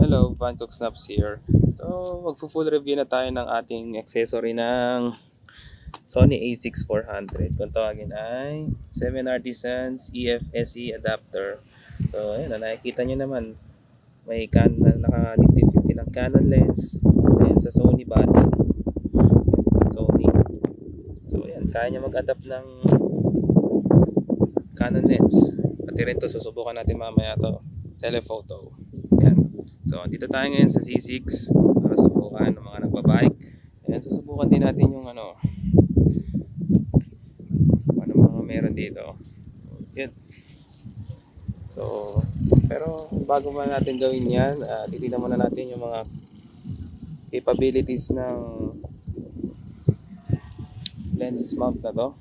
Hello, Bangkok Snaps here. So, magpo-full review na tayo ng ating accessory ng Sony a6400. Kung tawagin ay 7 Artisans EF-SE adapter. So, ayun, nakikita nyo naman. May Canon, naka-50-50 ng Canon lens. Ayan, sa Sony body. Sony. So, ayan, kaya niya mag-adapt ng Canon lens. Pati rin to, susubukan natin mamaya to. Telephoto. Ayan. So, dito tayo ngayon sa C6 para subukan ng mga nagbabike. Ayan, susubukan din natin yung ano mga meron dito. Yun. So, pero bago pa natin gawin yan, titignan muna natin yung mga capabilities ng lens mount na to.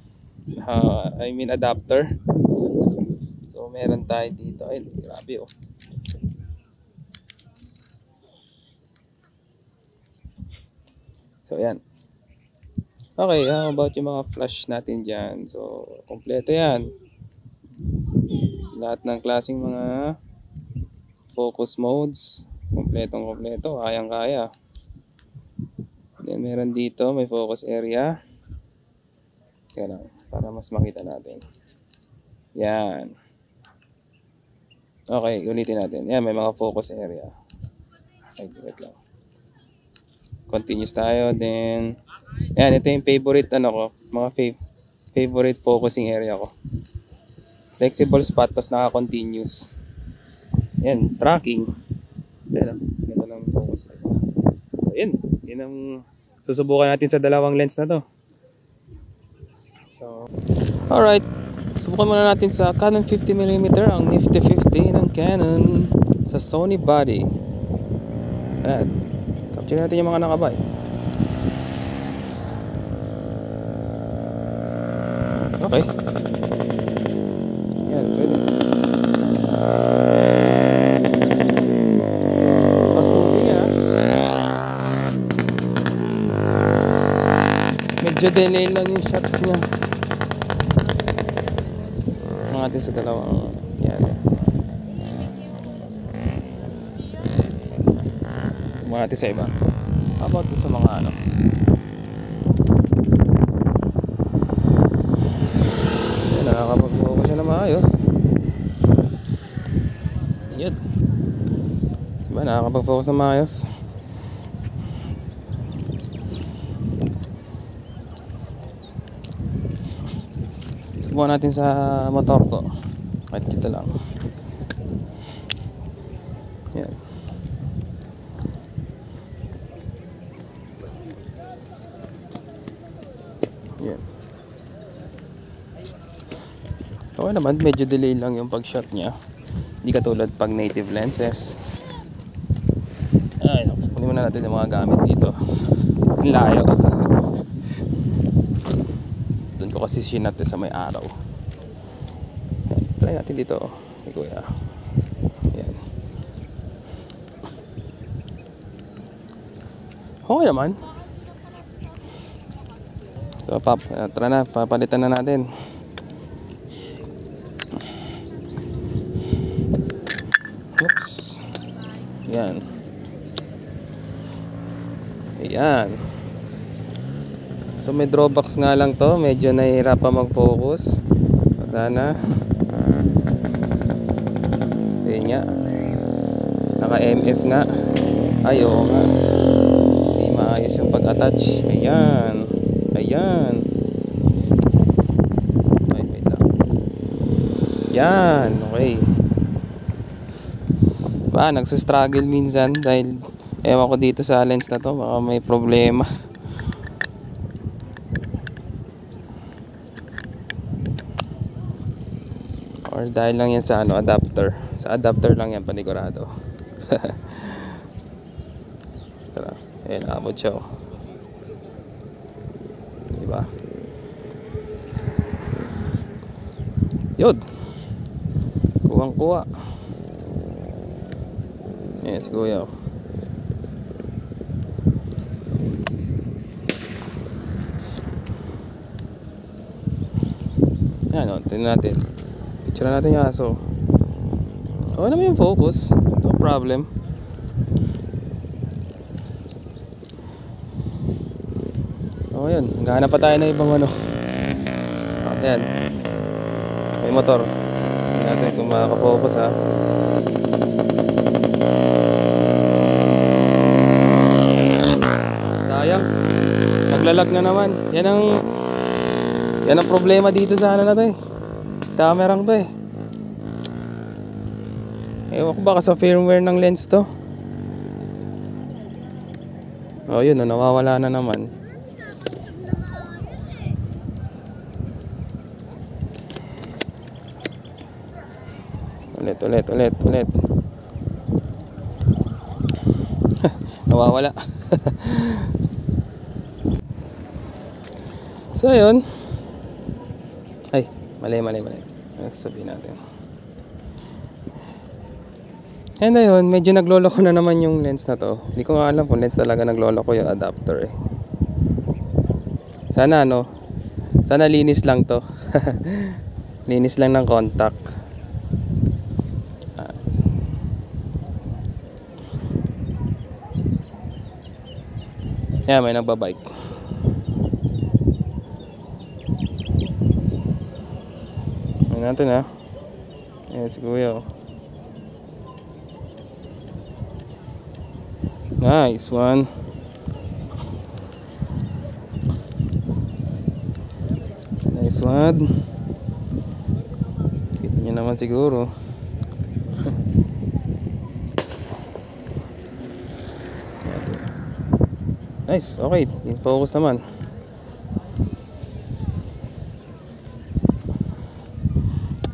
I mean adapter. So, meron tayo dito. Ay, grabe oh. So, ayan. Okay, how about yung mga flash natin dyan? So, kompleto yan. Lahat ng klaseng mga focus modes. Kompleto. Kayang-kaya. Then, meron dito, may focus area. Kaya lang, para mas makita natin. Yan. Okay, ulitin natin. Yan, may mga focus area. Ay, wait lang. Continuous tayo, then yan, ito yung favorite ko, mga favorite focusing area ko. Flexible spot, tapos naka-continuous. Yan, tracking. Yan, ganda lang focus. So, yun ang susubukan natin sa dalawang lens na to. So, alright, subukan muna natin sa Canon 50mm, ang Nifty 50 ng Canon sa Sony body. At capture natin yung mga nakabike. Okay. Yan, pwede. Fast moving ha. Medyo delay lang yung shots niya. Ang atin sa dalawang yan. Mga natin sa iba. How about sa mga ano? Yan, nakakapag-focus siya na maayos. Yan. Diba, nakakapag-focus na maayos. Subukan natin sa motor ko. Kahit dito lang. Yan. Yan. Okay naman, medyo delay lang yung pag-shot niya. Hindi katulad pag native lenses. Ay, kunin muna natin yung mga gamit dito. Ang layo. Doon ko kasi sinat sa may araw. Yan, try natin dito. Hey, kuya. Yan. Okay naman. So, tara na, papalitan na natin. Oops. Yan. Ayan. So, may drawbacks nga lang to. Medyo nahihirapan mag-focus. Sana. Ayan nga. Naka-MF nga. Ay, oo nga. Hindi maayos yung pag-attach. Ayan. Ayan. Ay, wait lang. Yan, okay. Nagsistruggle minsan dahil ewan ko dito sa lens na to, baka may problema. Or dahil lang yan sa adapter. Sa adapter lang yan, panigurado. Tara, ayan, abot siya. Diba? Yun. Kuwang-kuwa. Ayan, si kuya. Ayan, tingnan natin. Picture natin yung aso. Okay naman yung focus. No problem. So yun, maghanap pa tayo ng ibang ano. Ayan, may motor. Tingnan natin kung makaka-focus ha. Sayang, naglalag na naman. Yan ang problema dito sa ano na to eh, camerang to eh. Ewan ko baka sa firmware ng lens to. Oh yun, nawawala na naman. Ulit. Nawawala. So yun. Ay, mali. Sabihin natin. And ayun, medyo nagloloko na naman yung lens na to. Hindi ko nga alam kung lens talaga nagloloko yung adapter eh. Sana linis lang to. Linis lang ng contact. Yan, may nagbabike. Ayan natin ha. Ayan si Kuya. Nice one. Nice one. Kita nyo naman siguro. Nice, okay. In-focus naman.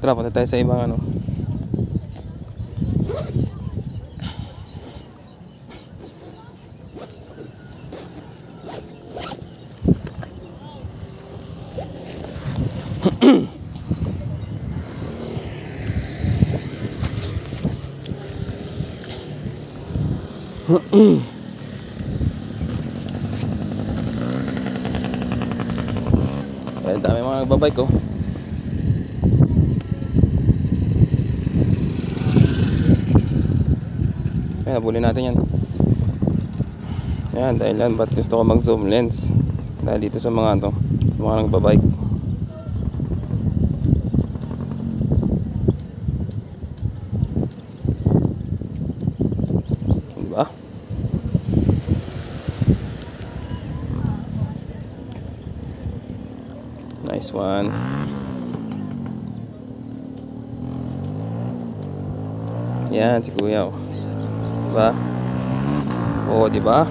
Tara, punta tayo sa ibang ano. Ay, dami mga nagbabike oh. Ayan, habulin natin yan. Ayan, dahil yan, ba't gusto ko mag zoom lens? Dahil dito sa mga sa mga nagbabike. Diba? Nice one. Yan si Kuya oh. Diba? Oo, diba?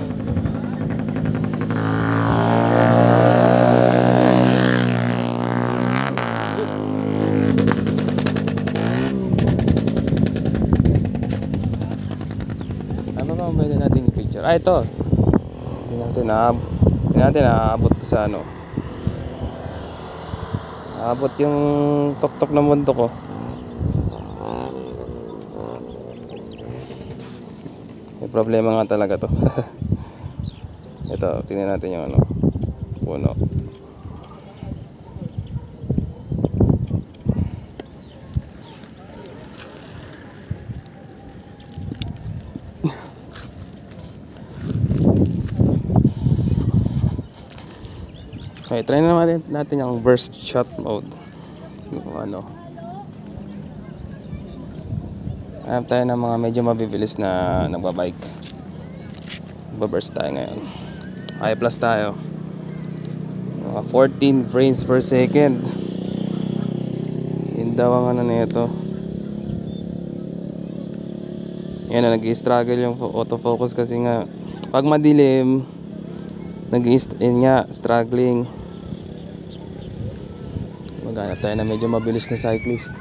Ano ba pwede natin i-picture? Ah, ito. Hindi natin naabot sa ano. Naabot yung tok-tok ng mundo ko. May problema nga talaga to. Ito, tingnan natin yung ano, puno. Okay, try na natin yung burst shot mode. Kung ano. Hanap tayo ng mga medyo mabibilis na nagbabike. Baburst tayo ngayon. High plus tayo. Mga 14 frames per second. Yun daw ang ano na ito. Yan na, nag-i-struggle yung autofocus kasi nga pag madilim struggling. Maghanap tayo na medyo mabilis na cyclist.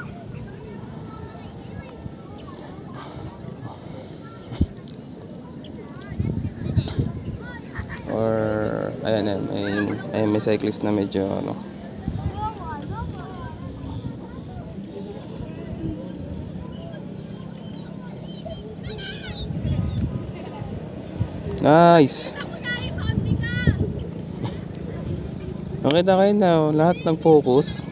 Or ayan, may cyclist na medyo ano. Nice. Makita kayo na lahat ng focus.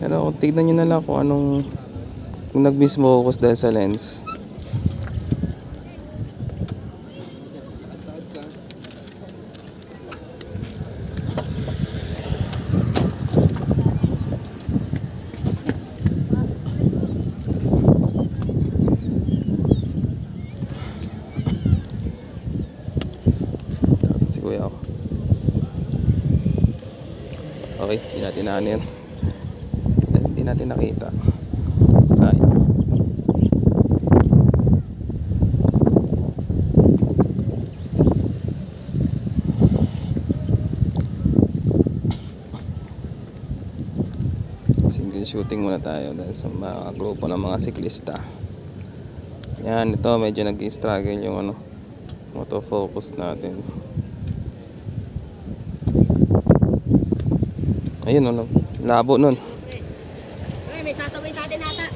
Pero tignan nyo na lang kung kung nag-misfocus dahil sa lens. Okay, hindi natin na ano yun. Hindi natin nakita. Sayang. Single shooting muna tayo dahil sa mga grupo ng mga siklista. Yan, ito medyo nag-struggle yung ano, autofocus natin. Ayun, ano, labo nun. May sasabay sa atin ata.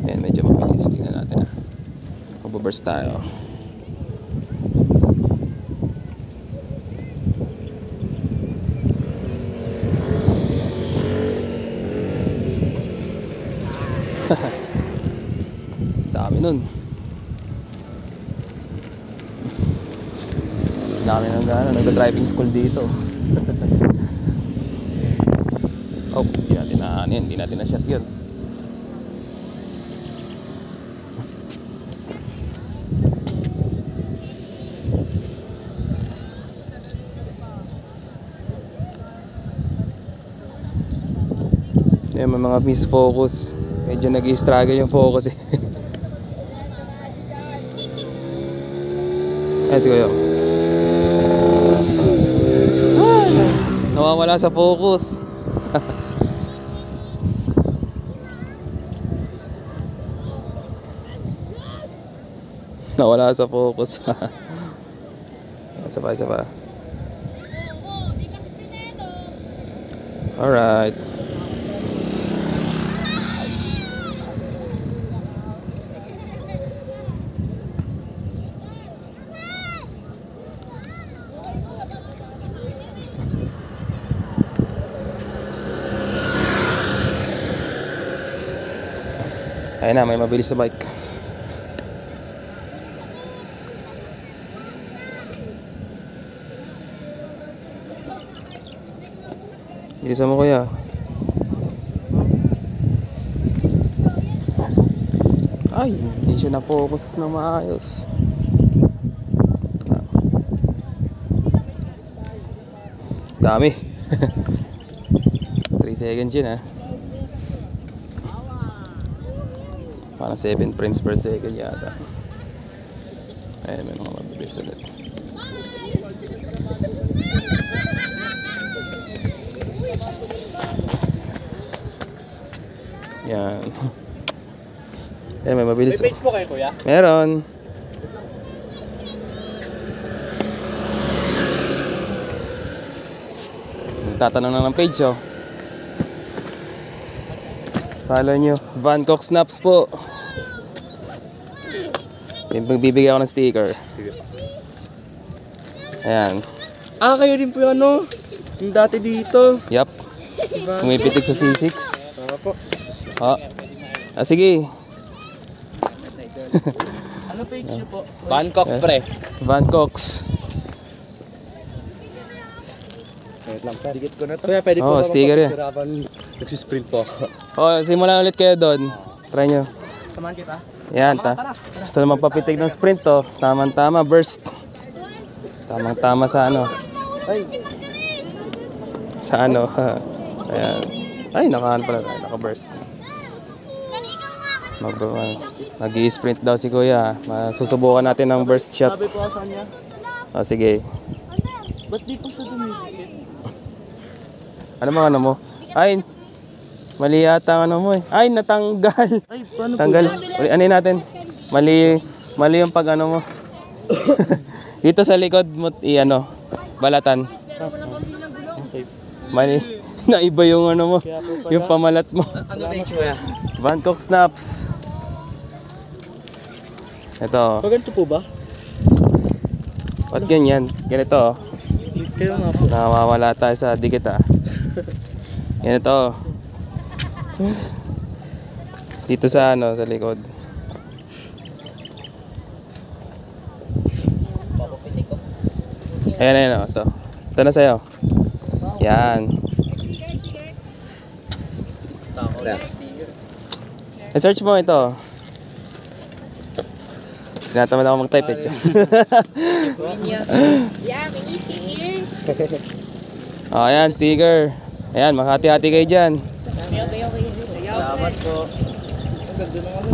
Ayan, medyo mabilis. Tingnan natin. Magbaburst tayo. Dami nun. Dami nang gano'n. Nagda-driving school dito. Oh, hindi natin na ano yun. Hindi natin na shot yun. Yan, may mga misfocus. Medyo nag-i-struggle yung focus eh. Ay, sige yun. Nawawala sa focus. Nawala sa focus. Isa pa, isa pa. Alright. Ayun na, may mabilis na bike. Bilisan mo kuya. Ay, hindi siya na-focus na maayos. Dami. 3 seconds yun ha. Parang 7 frames per second yata. Ayun, may mga mabilis ulit. Yan. Ayun, may mabilis. May page po kayo, kuya? Meron. Tatanong na ng page oh. Follow nyo. Van Cock Snaps po. Magbibigay ako ng sticker. Sige. Ayan. Ah, kayo din po yung ano? Yung dati dito. Yup. Diba? Pumipitik sa C6. Tama po. Oh. Ah, sige. Ano page nyo po? Bangkok, pre. Van Cox. Wait lang, dikit ko na to. Kuya, pwede Oh, po sticker yan. Nagsisprint po ako. Oh, simulan ulit kayo doon. Try nyo. Samahan kita. Yan, gusto na magpapitik ng sprint to. Tamang-tama, burst. Tamang-tama sa ano. Ay, Sa ano. Ayan. Ay, nakahan pala tayo. Naka-burst. Mag-i-sprint daw si kuya. Susubukan natin ng burst shot. sabi po sa kanya. Oh, sige. Ba't di po siya dumidikit? Ano bang ano mo? Ay, mali yata ang ano mo eh. Ay, natanggal. Ay, paano Tanggal. Ano natin? Mali yung pag ano mo. Dito sa likod mo, ano, balatan. Okay. Mali. Naiba yung ano mo. Yung pamalat mo. Ano page mo ya? Van Cock Snaps. Ito. Paganto po ba? Ba't ganyan? Ganito. Kayo nga po. Nawawala tayo sa dikit ah. Ganito. Dito sa ano, sa likod. Ayan, ayan, oh, ito. Ito na sa'yo. Yan. I-search mo ito. Tinatamad ako mag-type eh. Yeah, may sticker. Oh, ayan, sticker. Ayan, maghati-hati kayo dyan. Salamat po. Ang ganda ng ano.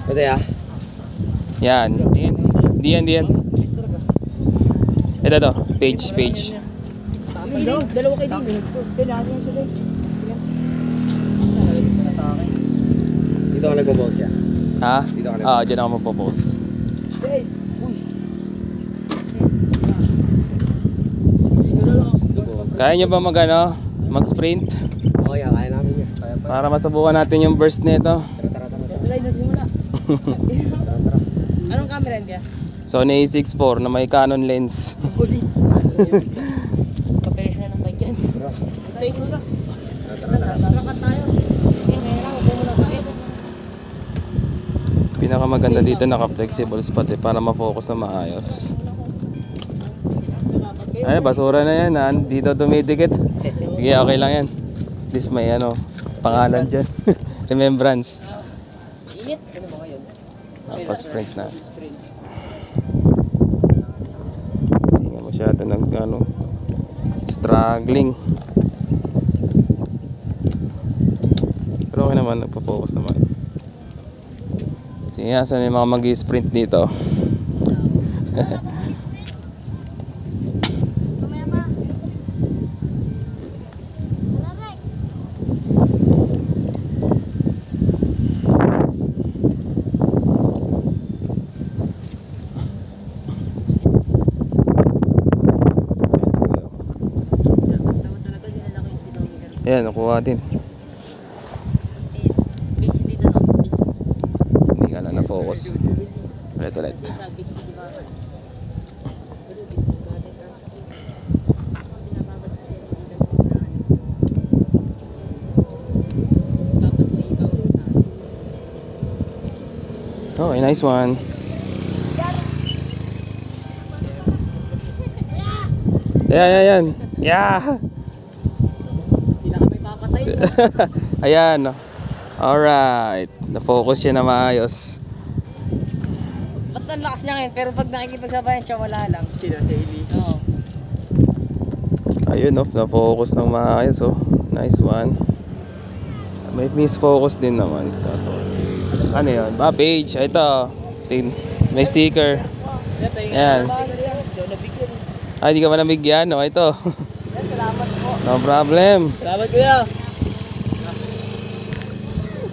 Pwede ah. Yan. Diyan. Ito to. Page. Dalawa kayo din. Kailangan yung sila. Dito ako nag-boss ya. Ha? Dito ka na. Ah, dyan ako magpo-post. Kaya nyo ba mag-sprint? Oo, yan. Kaya namin yan. Para masubukan natin yung burst nito. Tuloy na simula. Anong camera yan, Bia? Sony A6 IV na may Canon lens. Papilis na ng bike yan. Tayo simula. Lakad tayo. Ngayon lang, huwag mo na sakit. Pinakamaganda dito naka-flexible spot para ma-focus na maayos. Ay, basura na yan. Dito dumidikit. Sige, okay lang yan. At least may pangalan dyan. Remembrance. Init. Ano ba ngayon? Sprint na. Hindi nga masyado struggling. Pero okay naman, nagpo-focus naman. Sige, saan yung mga mag-sprint dito? Ayan, nakuha din. Busy dito no? Hindi ka na na-focus. Ulit. Oh, nice one. Yan. Yeah. Ayan. Alright. Na-focus siya na maayos. Ba't ang lakas niya ngayon? Pero pag nakikipagsabayan siya, wala lang. Sino? Si Hailey? Oo. Ayun, na-focus ng maayos. Nice one. May misfocus din naman. Kaso, ano yun? Page. Ito. May sticker. Ayan. Ay, di ka ba nabigyan? O, ito. Salamat po. No problem. Salamat kuya.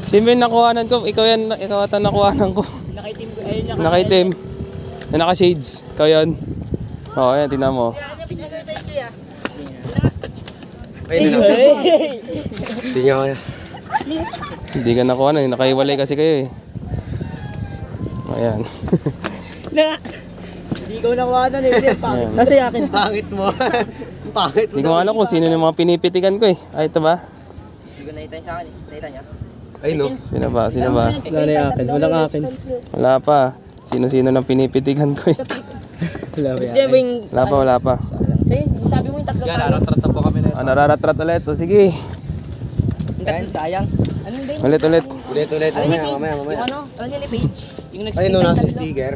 Sino yung nakuhanan ko? Ikaw ata nakuhanan ko. Nakaitim ko. Ayun, Nakaitim. Na naka-shades. Ikaw yun. Oo, ayan, tingnan mo. Ay, hindi nga kaya. Hindi ka nakuhanan. Nakaiwalay kasi kayo eh. Ayan. Hindi ko nakuha na nila. Ayan. Nasa yakin. Pangit mo. Pangit mo. Hindi ko alam kung sino yung mga pinipitikan ko eh. Ay, ito ba? Hindi ko nakita yung sa akin eh. Nakita niya? Ay no. Sino ba? Wala na yakin. Walang akin. Wala pa. Sino-sino nang pinipitikan ko eh. Wala pa. Sabi mo yung tatlo tayo. Nararatrat po kami na. Nararatrat ulit. O, sige. Sayang. Anong ba yun? Ulit. Ulit. Mamaya. Yung ano? Ano yung page? Yung Ay no, nasa sticker.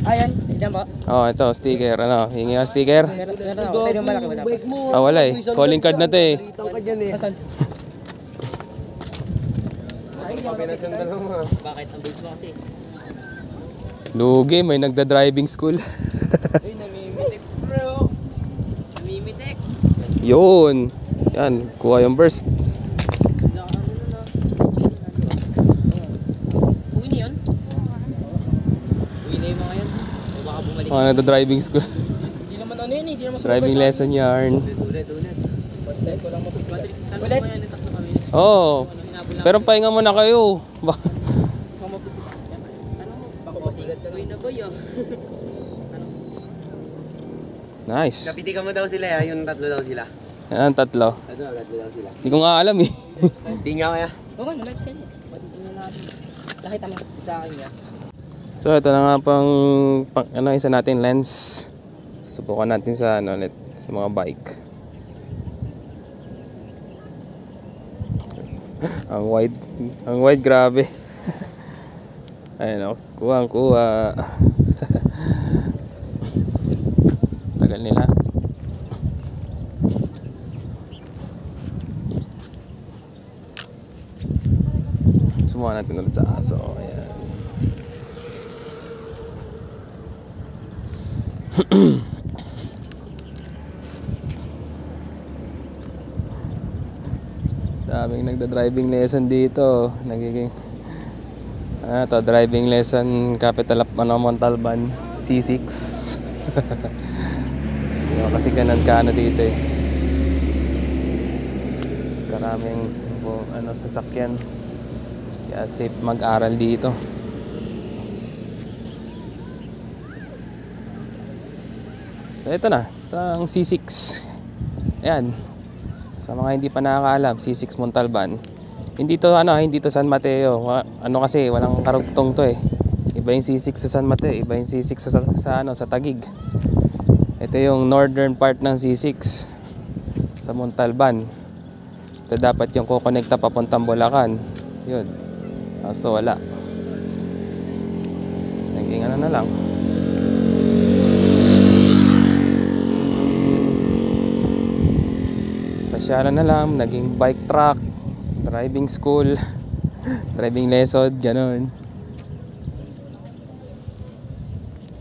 Ayan. Diyan ba? Oh, ito, sticker. Ano? Hingi ang sticker? Meron ako. Pero yung malaki wala pa. Ah, wala eh. Calling card na to eh. Litaw ka dyan eh. Bakit? Ang base mo kasi. Lugi, may nagda-driving school. Ay, namimitik bro. Namimitik. Yun. Yan, kuha yung burst. Uwi na yun? Uwi na yung mga yun. O baka bumalik. Mga nagda-driving school. Hindi naman ano yun eh. Hindi naman Driving lesson yarn. Ulit. Walang mapipatrik. Ulit. Oh. Pero pahinga muna kayo. Papasigat ka na boy oh. Nice. Napitikan mo daw sila yung tatlo daw sila. Yan, tatlo. Tatlo daw sila. Hindi ko nga alam eh. Hindi nga kaya. Oo nga, live send. Matitingnan natin. Nakita mo sa akin niya. So ito na nga pang isa natin lens. Susubukan natin sa ulit sa mga bike. Ang wide grabe. Ayun oh, kuha. tagal nila. Sumuha natin ulit sa aso. Ayan. Daming nagda-driving lesson dito. Nagiging to driving lesson capital of Montalban C6. Kasi ganun ka dito eh. Karaming sasakyan. Kaya safe mag-aral dito. So ito na, ito ang C6. Ayan. Sa mga hindi pa nakakaalam, C6 Montalban. Hindi to San Mateo. Kasi walang karugtong to eh. Iba yung C6 sa San Mateo, iba yung C6 sa Taguig. Ito yung northern part ng C6 sa Montalban. Ito dapat yung kukonekta papuntang Bulacan. Yun. So wala. Naging na lang. Pasyalan na lang, naging bike track, driving school, driving lesson, ganun.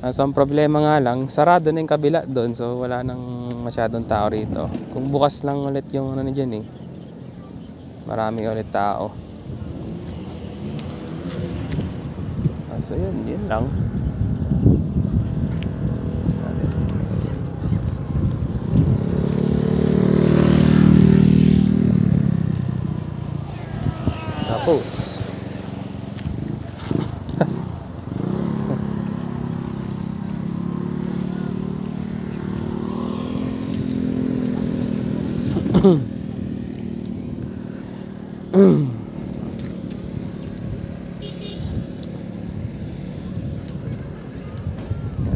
So ang problema nga lang, sarado na yung kabila doon, so wala nang masyadong tao rito. Kung bukas lang ulit yung dyan eh, marami ulit tao. So yun lang. Tapos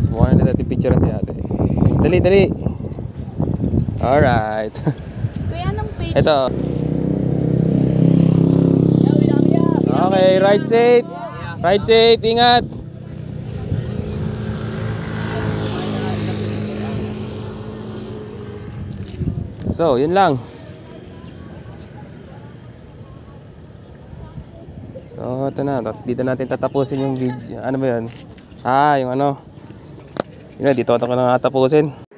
subukan na natin picture si ate. Dali. Alright. Kuya, anong page? Ito. Okay, ride safe. Ride safe, ingat. So, yun lang. So, ito na. Dito natin tatapusin yung video. Ano ba yun? Yung Yun na, dito ito ko na tatapusin.